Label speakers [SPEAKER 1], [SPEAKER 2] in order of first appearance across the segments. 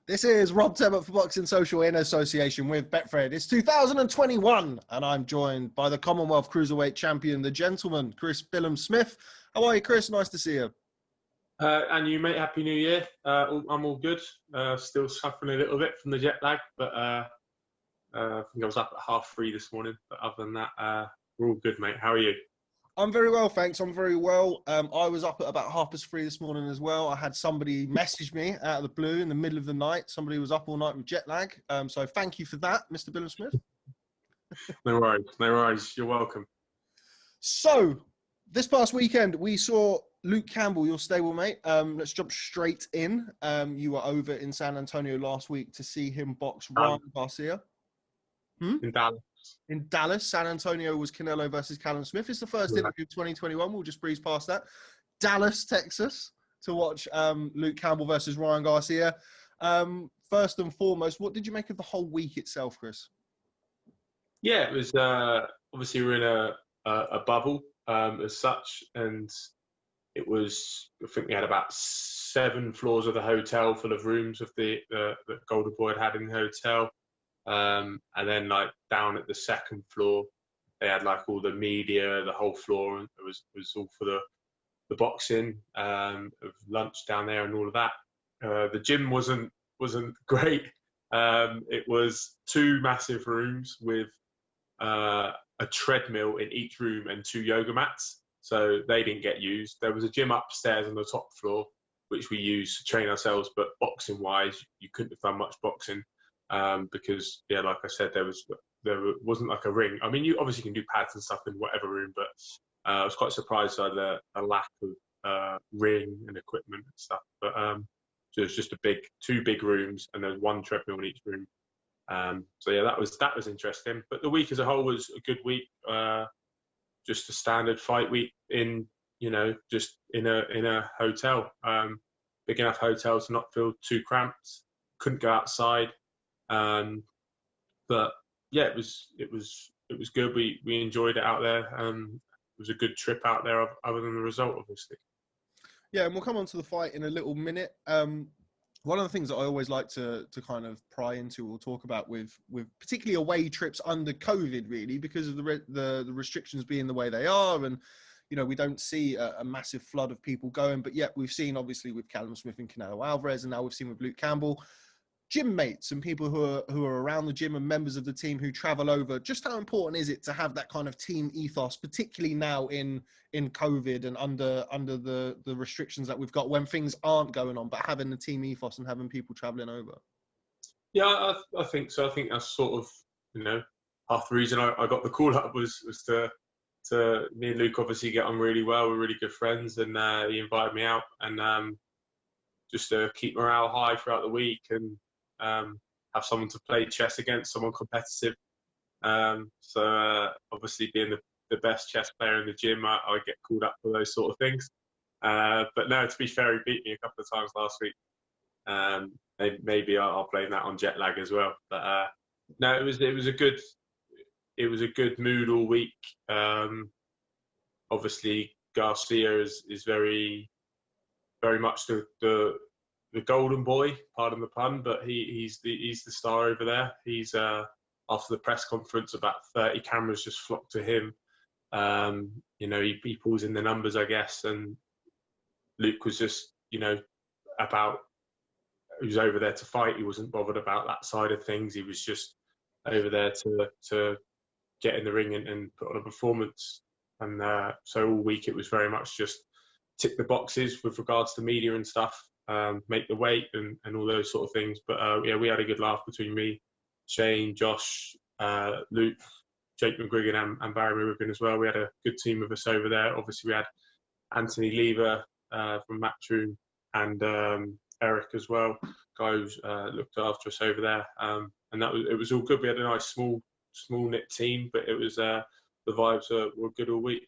[SPEAKER 1] This is Rob Temmett for Boxing Social in association with Betfred. It's 2021 and I'm joined by the Commonwealth Cruiserweight Champion, the gentleman, Chris Billam-Smith. How are you, Chris? Nice to see you.
[SPEAKER 2] And you, mate, Happy New Year. I'm all good. Still suffering a little bit from the jet lag, but I think I was up at 3:30 this morning. But other than that, we're all good, mate. How are you?
[SPEAKER 1] I'm very well, thanks. I'm very well. I was up at about 3:30 this morning as well. I had somebody message me out of the blue in the middle of the night. Somebody was up all night with jet lag. So thank you for that, Mr. Billam-Smith.
[SPEAKER 2] No worries. No worries. You're welcome.
[SPEAKER 1] So this past weekend, we saw Luke Campbell, your stablemate. Let's jump straight in. You were over in San Antonio last week to see him box Ryan Garcia.
[SPEAKER 2] In Dallas.
[SPEAKER 1] In Dallas. San Antonio was Canelo versus Callum Smith. It's the first interview of 2021. We'll just breeze past that. Dallas, Texas, to watch Luke Campbell versus Ryan Garcia. First and foremost, what did you make of the whole week itself, Chris?
[SPEAKER 2] Yeah, it was obviously we're in a bubble as such, and it was, I think we had about 7 floors of the hotel full of rooms of the Golden Boy had in the hotel. And then like down at the second floor, they had like all the media, the whole floor, and it was all for the boxing, of lunch down there and all of that. The gym wasn't great. It was 2 massive rooms with a treadmill in each room and 2 yoga mats. So they didn't get used. There was a gym upstairs on the top floor, which we used to train ourselves, but boxing wise, you couldn't have done much boxing. Because yeah, like I said, there wasn't like a ring. I mean, you obviously can do pads and stuff in whatever room, but I was quite surprised by the lack of ring and equipment and stuff. But so it was just 2 big rooms, and there's 1 treadmill in each room. So yeah, that was interesting. But the week as a whole was a good week. Just a standard fight week just in a hotel, big enough hotel to not feel too cramped. Couldn't go outside. But yeah, it was good. We enjoyed it out there. It was a good trip out there, other than the result, obviously.
[SPEAKER 1] Yeah, and we'll come on to the fight in a little minute. One of the things that I always like to kind of pry into or talk about with particularly away trips under COVID, really, because of the restrictions being the way they are, and we don't see a massive flood of people going, but yet we've seen obviously with Callum Smith and Canelo Alvarez, and now we've seen with Luke Campbell, gym mates and people who are around the gym and members of the team who travel over. Just how important is it to have that kind of team ethos, particularly now in COVID and under the restrictions that we've got when things aren't going on, but having the team ethos and having people traveling over?
[SPEAKER 2] Yeah, I think so. I think that's sort of half the reason I got the call up was to me and Luke obviously get on really well. We're really good friends, and he invited me out, and just to keep morale high throughout the week, and have someone to play chess against, someone competitive. So obviously being the best chess player in the gym, I get called up for those sort of things. But no, to be fair, he beat me a couple of times last week. Maybe I'll blame that on jet lag as well. But no, it was a good mood all week. Obviously Garcia is very, very much the golden boy, pardon the pun, but he's the star over there. He's after the press conference, about 30 cameras just flocked to him. He pulls in the numbers, I guess, and Luke was just he was over there to fight. He wasn't bothered about that side of things. He was just over there to get in the ring and put on a performance. And so all week it was very much just tick the boxes with regards to media and stuff. Make the weight and all those sort of things. But yeah, we had a good laugh between me, Shane, Josh, Luke, Jake McGuigan and Barry Morgan as well. We had a good team of us over there. Obviously we had Anthony Lever from Matchroom and Eric as well, guy who's looked after us over there. And it was all good. We had a nice small knit team, but it was the vibes were good all week.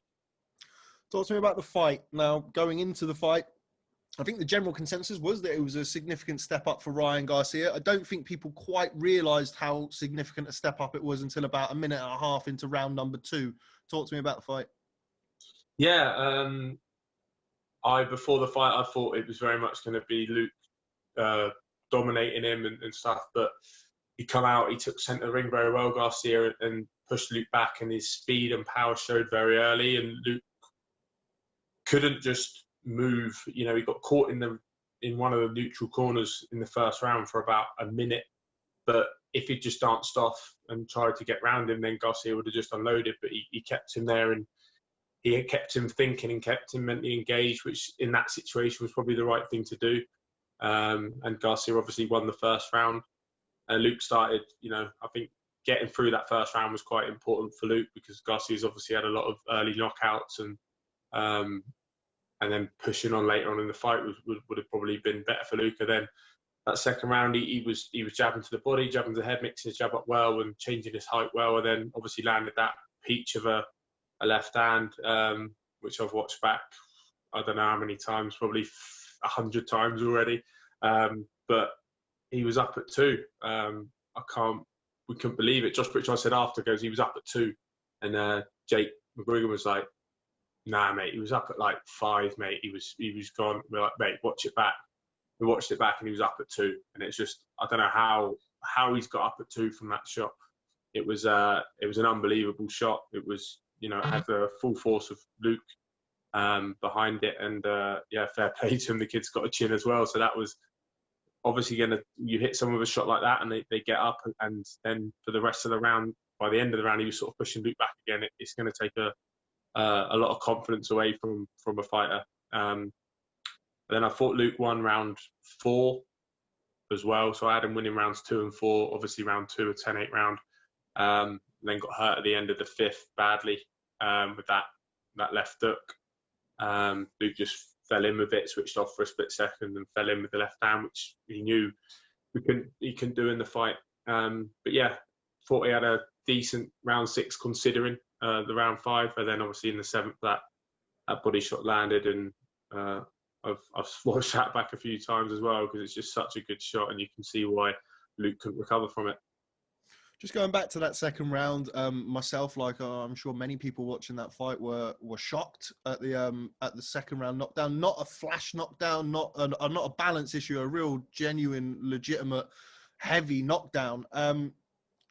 [SPEAKER 1] Talk to me about the fight. Now, going into the fight, I think the general consensus was that it was a significant step up for Ryan Garcia. I don't think people quite realised how significant a step up it was until about a minute and a half into round number 2. Talk to me about the fight.
[SPEAKER 2] Yeah, before the fight, I thought it was very much going to be Luke dominating him and stuff. But he come out, he took centre ring very well, Garcia, and pushed Luke back, and his speed and power showed very early, and Luke couldn't just move. He got caught in one of the neutral corners in the first round for about a minute. But if he just danced off and tried to get round him, then Garcia would have just unloaded. But he kept him there, and he kept him thinking and kept him mentally engaged, which in that situation was probably the right thing to do. And Garcia obviously won the first round. Luke started, I think getting through that first round was quite important for Luke, because Garcia's obviously had a lot of early knockouts, and then pushing on later on in the fight would have probably been better for Luke. And then that second round, he was jabbing to the body, jabbing to the head, mixing his jab up well and changing his height well, and then obviously landed that peach of a left hand, which I've watched back, I don't know how many times, probably 100 times already. But he was up at 2. We couldn't believe it. Josh Pritchard said after, goes, he was up at 2. And Jake McGregor was like, nah, mate, he was up at like 5, mate. He was gone. We're like, mate, watch it back. We watched it back, and he was up at 2. And it's just, I don't know how he's got up at 2 from that shot. It was an unbelievable shot. It was, it had the full force of Luke behind it, and fair play to him. The kid's got a chin as well, so that was obviously you hit someone with a shot like that, and they get up, and then for the rest of the round, by the end of the round, he was sort of pushing Luke back again. It's going to take a lot of confidence away from a fighter. And then I thought Luke won round 4 as well, so I had him winning rounds 2 and 4. Obviously round 2, a 10-8 round. Then got hurt at the end of the 5th badly with that left hook. Luke just fell in with it, switched off for a split second, and fell in with the left hand, which he knew he couldn't do in the fight. But yeah, thought he had a decent round 6 considering the round 5, and then obviously in the 7th that body shot landed, and I've watched that back a few times as well, because it's just such a good shot, and you can see why Luke couldn't recover from it.
[SPEAKER 1] Just going back to that second round, myself, like I'm sure many people watching that fight were shocked at the second round knockdown. Not a flash knockdown, not a balance issue, a real genuine, legitimate, heavy knockdown.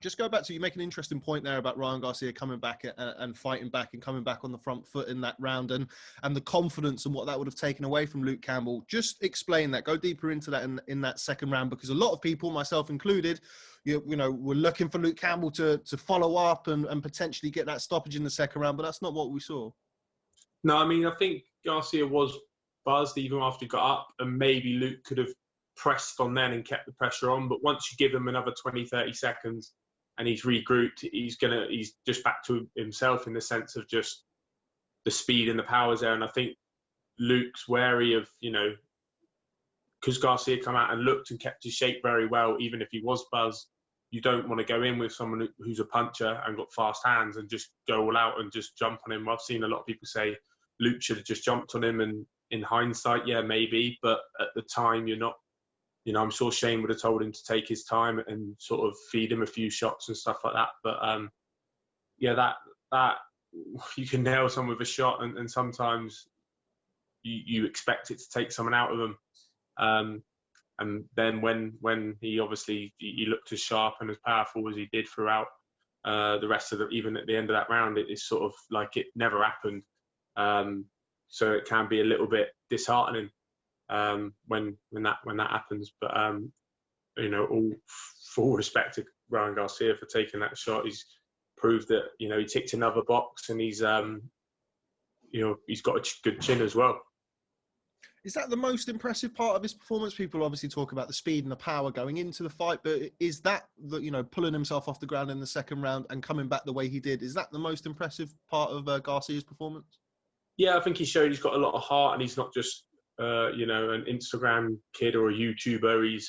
[SPEAKER 1] Just go back to, you make an interesting point there about Ryan Garcia coming back and fighting back and coming back on the front foot in that round, and the confidence and what that would have taken away from Luke Campbell. Just explain that, go deeper into that in that second round, because a lot of people, myself included, we're looking for Luke Campbell to follow up and potentially get that stoppage in the second round, but that's not what we saw.
[SPEAKER 2] No, I mean, I think Garcia was buzzed even after he got up, and maybe Luke could have pressed on then and kept the pressure on. But once you give him another 20, 30 seconds and he's regrouped, he's just back to himself, in the sense of just the speed and the powers there. And I think Luke's wary of, because Garcia come out and looked and kept his shape very well, even if he was buzzed. You don't want to go in with someone who's a puncher and got fast hands and just go all out and just jump on him. I've seen a lot of people say Luke should have just jumped on him, and in hindsight, yeah, maybe. But at the time, you're not, I'm sure Shane would have told him to take his time and sort of feed him a few shots and stuff like that. But that you can nail someone with a shot, and sometimes you expect it to take someone out of them. And then when he obviously he looked as sharp and as powerful as he did throughout the rest of even at the end of that round, it's sort of like it never happened. So it can be a little bit disheartening when that happens. But all full respect to Ryan Garcia for taking that shot. He's proved that he ticked another box, and he's got a good chin as well.
[SPEAKER 1] Is that the most impressive part of his performance? People obviously talk about the speed and the power going into the fight, but is that pulling himself off the ground in the second round and coming back the way he did? Is that the most impressive part of Garcia's performance?
[SPEAKER 2] Yeah, I think he showed he's got a lot of heart, and he's not just an Instagram kid or a YouTuber.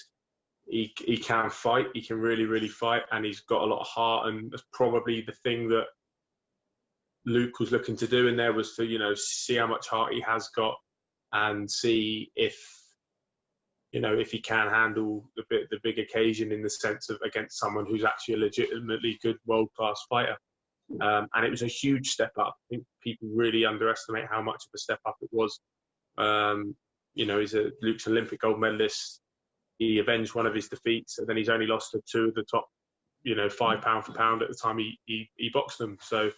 [SPEAKER 2] He can fight. He can really, really fight, and he's got a lot of heart. And that's probably the thing that Luke was looking to do in there, was to see how much heart he has got, and see if he can handle the big occasion, in the sense of against someone who's actually a legitimately good world-class fighter. And it was a huge step up. I think people really underestimate how much of a step up it was. Luke's Olympic gold medalist. he avenged one of his defeats, and then he's only lost to two of the top, 5 pound for pound at the time he boxed them. So,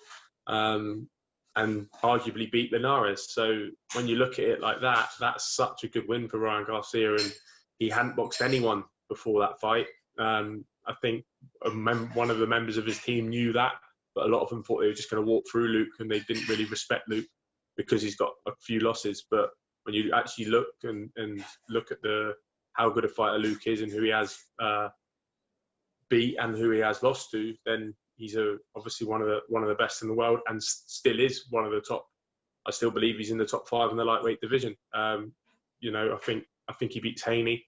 [SPEAKER 2] and arguably beat Linares. So when you look at it like that, that's such a good win for Ryan Garcia, and he hadn't boxed anyone before that fight. I think one of the members of his team knew that, but a lot of them thought they were just going to walk through Luke, and they didn't really respect Luke because he's got a few losses. But when you actually look and look at how good a fighter Luke is and who he has beat and who he has lost to, then he's obviously one of the best in the world, and still is one of the top. I still believe he's in the top 5 in the lightweight division. I think he beats Haney.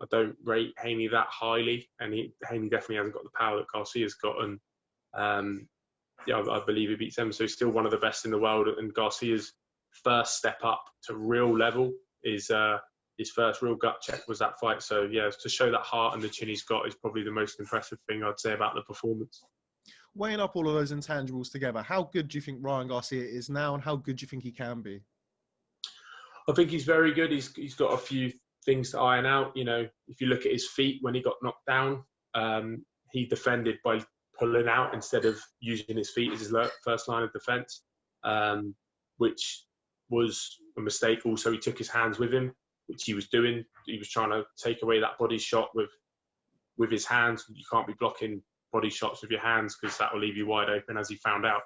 [SPEAKER 2] I don't rate Haney that highly, and Haney definitely hasn't got the power that Garcia's got, and I believe he beats them. So he's still one of the best in the world, and Garcia's first step up to real level is his first real gut check was that fight. So yeah, to show that heart and the chin he's got is probably the most impressive thing I'd say about the performance.
[SPEAKER 1] Weighing up all of those intangibles together, how good do you think Ryan Garcia is now, and how good do you think he can be?
[SPEAKER 2] I think he's very good. He's got a few things to iron out. If you look at his feet when he got knocked down, he defended by pulling out instead of using his feet as his first line of defense, which was a mistake. Also, he took his hands with him, which he was doing. He was trying to take away that body shot with his hands. You can't be blocking body shots with your hands because that will leave you wide open, as he found out.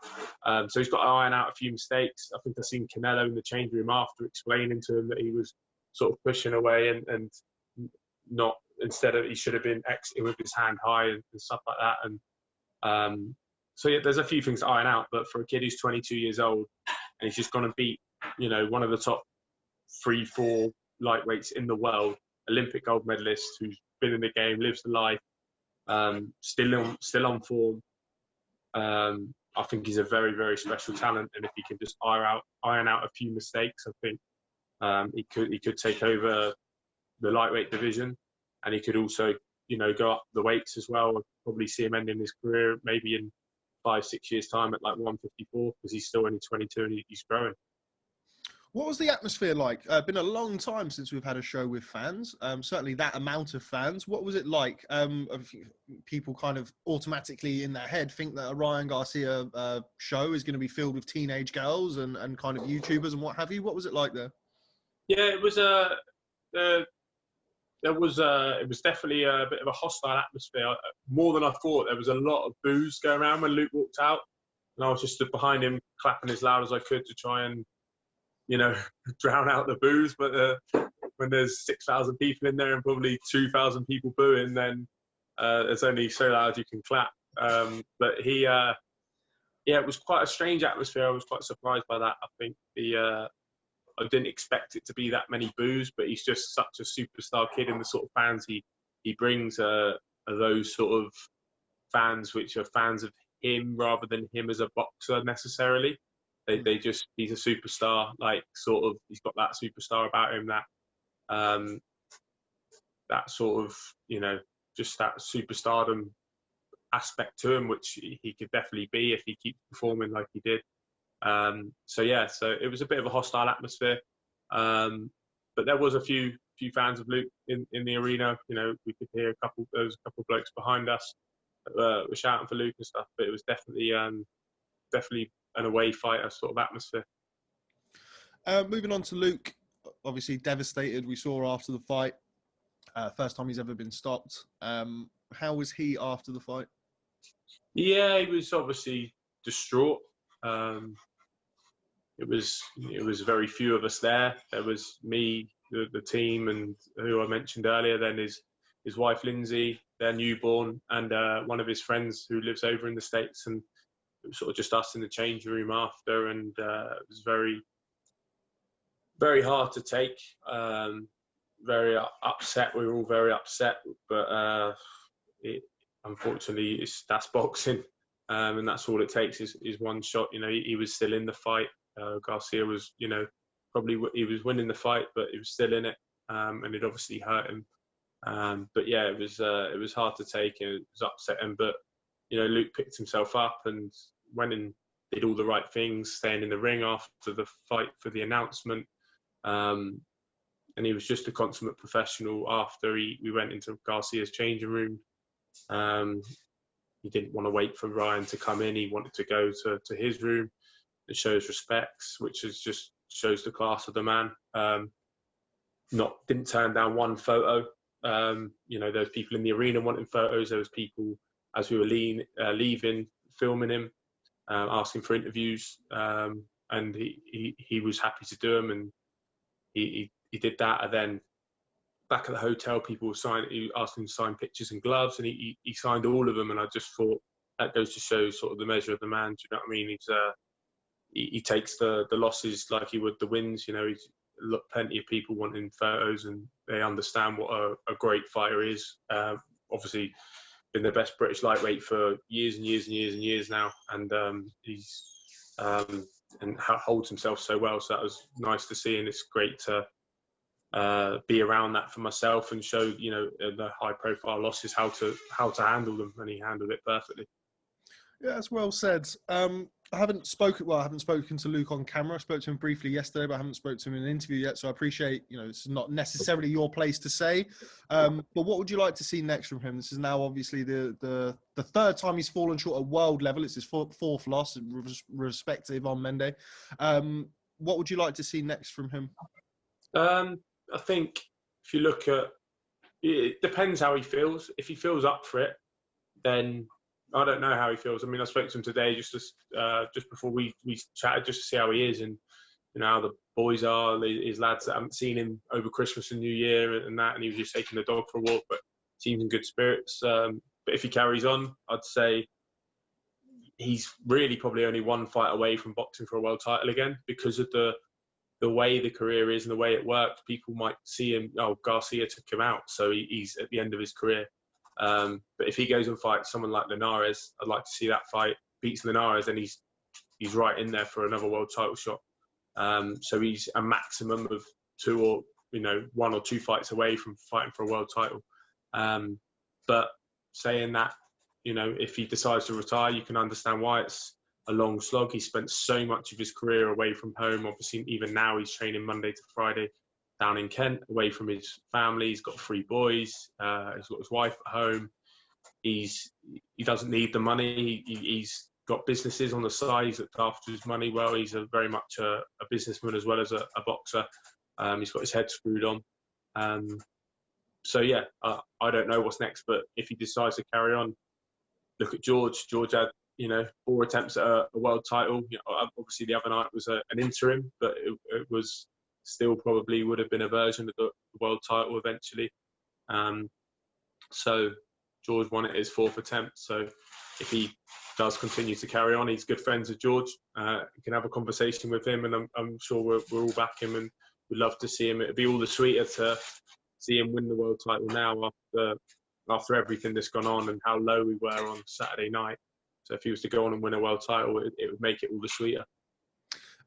[SPEAKER 2] So he's got to iron out a few mistakes. I think I've seen Canelo in the change room after explaining to him that he was sort of pushing away and not, instead of, he should have been exiting with his hand high and stuff like that. And so yeah, there's a few things to iron out, but for a kid who's 22 years old and he's just gone and beat, one of the top 3-4 lightweights in the world, Olympic gold medalist who's been in the game, lives the life, still on form. I think he's a very, very special talent, and if he can just iron out a few mistakes, I think he could take over the lightweight division, and he could also go up the weights as well. I'd probably see him ending his career maybe in 5-6 years time at like 154, because he's still only 22 and he's growing.
[SPEAKER 1] What was the atmosphere like? Been a long time since we've had a show with fans. Certainly that amount of fans. What was it like? People kind of automatically in their head think that a Ryan Garcia show is going to be filled with teenage girls and kind of YouTubers and what have you. What was it like there?
[SPEAKER 2] Yeah, it was it was definitely a bit of a hostile atmosphere. More than I thought. There was a lot of boos going around when Luke walked out, and I was just stood behind him, clapping as loud as I could to try and drown out the boos. But when there's 6,000 people in there and probably 2,000 people booing, then there's only so loud you can clap. But it was quite a strange atmosphere. I was quite surprised by that. I think I didn't expect it to be that many boos, but he's just such a superstar kid, and the sort of fans he brings are those sort of fans which are fans of him rather than him as a boxer necessarily. He's a superstar, like sort of, he's got that superstar about him, that sort of, just that superstardom aspect to him, which he could definitely be if he keeps performing like he did. So it was a bit of a hostile atmosphere. But there was a few fans of Luke in the arena. We could hear there was a couple of blokes behind us that were shouting for Luke and stuff, but it was definitely an away fighter sort of atmosphere.
[SPEAKER 1] Moving on to Luke, obviously devastated. We saw after the fight, first time he's ever been stopped. How was he after the fight? Yeah,
[SPEAKER 2] he was obviously distraught. It was very few of us there. There was me, the team, and who I mentioned earlier. Then his wife Lindsay, their newborn, and one of his friends who lives over in the States. And it was sort of just us in the change room after, and it was very, very hard to take. Very upset. We were all very upset, but unfortunately, that's boxing. And that's all it takes is one shot. He was still in the fight. Garcia was, probably he was winning the fight, but he was still in it, and it obviously hurt him. But yeah, it was hard to take, and it was upsetting. But Luke picked himself up and went and did all the right things, staying in the ring after the fight for the announcement. and he was just a consummate professional. After we went into Garcia's changing room, he didn't want to wait for Ryan to come in. He wanted to go to his room and show his respects, which is just shows the class of the man. Didn't turn down one photo. There was people in the arena wanting photos. There was people as we were leaving, filming him, asking for interviews, and he was happy to do them, and he did that. And then back at the hotel, people he asked him to sign pictures and gloves, and he signed all of them. And I just thought that goes to show sort of the measure of the man. Do you know what I mean? He takes the losses like he would the wins. He's plenty of people wanting photos, and they understand what a great fighter is. Obviously, been the best British lightweight for years and years and years and years now, and he's holds himself so well. So that was nice to see, and it's great to be around that for myself and show the high profile losses how to handle them, and he handled it perfectly.
[SPEAKER 1] Yeah, that's well said. I haven't spoken to Luke on camera. I spoke to him briefly yesterday, but I haven't spoken to him in an interview yet. So I appreciate, this is not necessarily your place to say. But what would you like to see next from him? This is now obviously the third time he's fallen short at world level. It's his fourth loss, respective on Monday. What would you like to see next from him?
[SPEAKER 2] I think if you look at it, depends how he feels. If he feels up for it, then I don't know how he feels. I mean, I spoke to him today just before we chatted, just to see how he is and how the boys are, his lads that haven't seen him over Christmas and New Year and that, and he was just taking the dog for a walk, but seems in good spirits. But if he carries on, I'd say he's really probably only one fight away from boxing for a world title again, because of the way the career is and the way it worked. People might see him, Garcia took him out, so he's at the end of his career. But if he goes and fights someone like Linares, I'd like to see that fight, beats Linares, and he's right in there for another world title shot. So he's a maximum of one or two fights away from fighting for a world title. But saying that, if he decides to retire, you can understand why. It's a long slog. He spent so much of his career away from home. Obviously, even now he's training Monday to Friday down in Kent, away from his family. He's got 3 boys. He's got his wife at home. He doesn't need the money. He's got businesses on the side. He's looked after his money well. He's very much a businessman as well as a boxer. He's got his head screwed on. So yeah, I don't know what's next, but if he decides to carry on, look at George. George had 4 attempts at a world title. Obviously the other night was an interim, but it was still probably would have been a version of the world title eventually. So George won it his 4th attempt. So if he does continue to carry on, he's good friends with George. You can have a conversation with him, and I'm sure we're all back him, and we'd love to see him. It'd be all the sweeter to see him win the world title now after everything that's gone on and how low we were on Saturday night. So if he was to go on and win a world title, it would make it all the sweeter.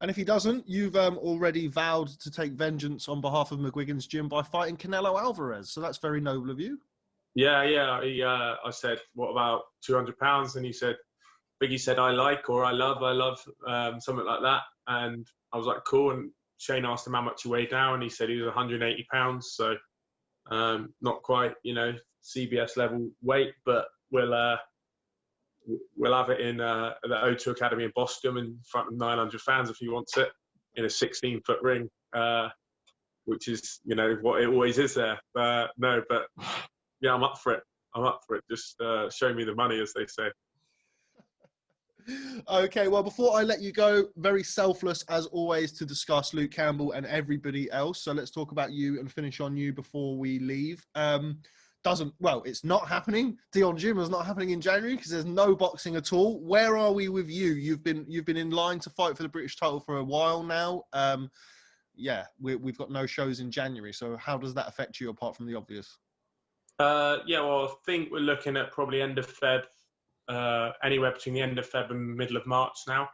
[SPEAKER 1] And if he doesn't, you've already vowed to take vengeance on behalf of McGuigan's gym by fighting Canelo Alvarez. So that's very noble of you.
[SPEAKER 2] Yeah. I said, what about 200 pounds? And he said, Biggie said, I love, something like that. And I was like, cool. And Shane asked him how much he weighed now, and he said he was 180 pounds. So not quite, CBS level weight, but we'll have it in the O2 Academy in Boston in front of 900 fans if he wants it, in a 16-foot ring, which is, what it always is there. No, but yeah, I'm up for it. Just show me the money, as they say.
[SPEAKER 1] Okay, well, before I let you go, very selfless as always to discuss Luke Campbell and everybody else. So let's talk about you and finish on you before we leave. It's not happening. Dion Gym is not happening in January because there's no boxing at all. Where are we with you? You've been in line to fight for the British title for a while now. We've got no shows in January. So how does that affect you apart from the obvious?
[SPEAKER 2] Well, I think we're looking at probably end of Feb, anywhere between the end of Feb and middle of March now,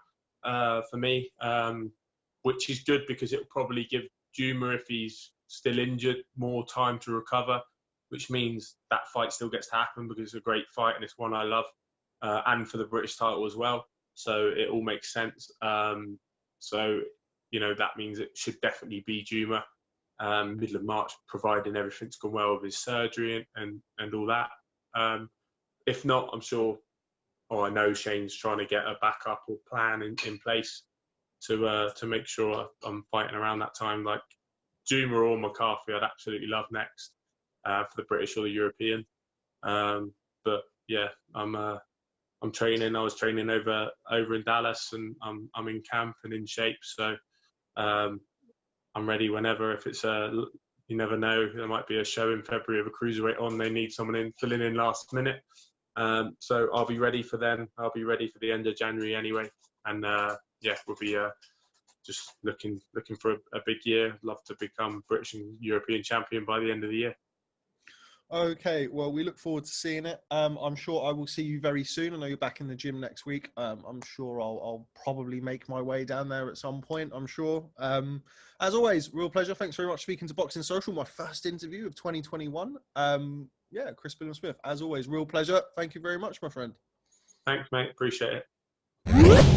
[SPEAKER 2] for me, which is good because it'll probably give Juma, if he's still injured, more time to recover, which means that fight still gets to happen because it's a great fight and it's one I love, and for the British title as well. So it all makes sense. That means it should definitely be Juma. middle of March, providing everything's gone well with his surgery and all that. If not, I'm sure, or I know Shane's trying to get a backup or plan in place to make sure I'm fighting around that time. Like Juma or McCarthy, I'd absolutely love next for the British or the European. But yeah, I'm training. I was training over in Dallas, and I'm in camp and in shape. So I'm ready whenever. If it's you never know, there might be a show in February of a cruiserweight on. They need someone filling in last minute. So I'll be ready for them. I'll be ready for the end of January anyway. And we'll be just looking for a big year. I'd love to become British and European champion by the end of the year.
[SPEAKER 1] Okay, well, we look forward to seeing it. I'm sure I will see you very soon. I know you're back in the gym next week. I'm sure I'll probably make my way down there at some point, I'm sure. As always, real pleasure. Thanks very much for speaking to Boxing Social, my first interview of 2021. Chris Billam-Smith, as always, real pleasure. Thank you very much, my friend.
[SPEAKER 2] Thanks, mate. Appreciate it.